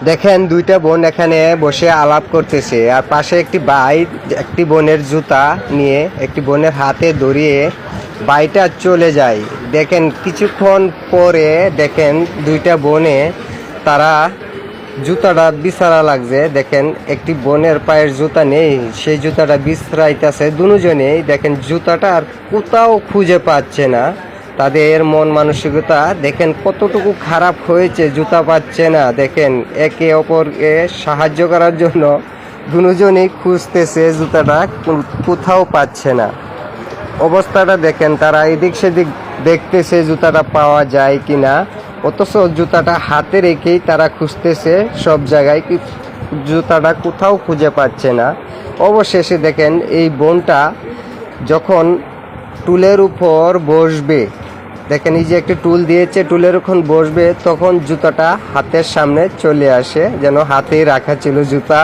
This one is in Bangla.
দেখেন দুইটা বোন এখানে বসে আলাপ করতেছে, আর পাশে একটি ভাই একটি বোনের জুতা নিয়ে একটি বোনের হাতে ধরিয়ে ভাইটা চলে যায়। দেখেন কিছুক্ষণ পরে দেখেন দুইটা বোনে তারা জুতাটা বিছাড়া লাগছে। দেখেন একটি বোনের পায়ের জুতা নেই, সেই জুতাটা বিছড়াইতেছে দুজনেই। দেখেন জুতাটা আর কোথাও খুঁজে পাচ্ছে না। তাদের মন মানসিকতা দেখেন কতটুকু খারাপ হয়েছে, জুতা পাচ্ছে না। দেখেন একে অপরকে সাহায্য করার জন্য দুজনেই খুঁজতেছে, জুতাটা কোথাও পাচ্ছে না। অবস্থাটা দেখেন, তারা এদিক সেদিক দেখতেছে জুতাটা পাওয়া যায় কিনা, অথচ জুতাটা হাতে রেখেই তারা খুঁজতেছে সব জায়গায়, কি জুতাটা কোথাও খুঁজে পাচ্ছে না। অবশেষে দেখেন এই বোনটা যখন টুলের উপর বসবে, দেখেন এই যে একটি টুল দিয়েছে, টুলের উপর বসবে, তখন জুতাটা হাতের সামনে চলে আসে, যেন হাতেই রাখা ছিল জুতা।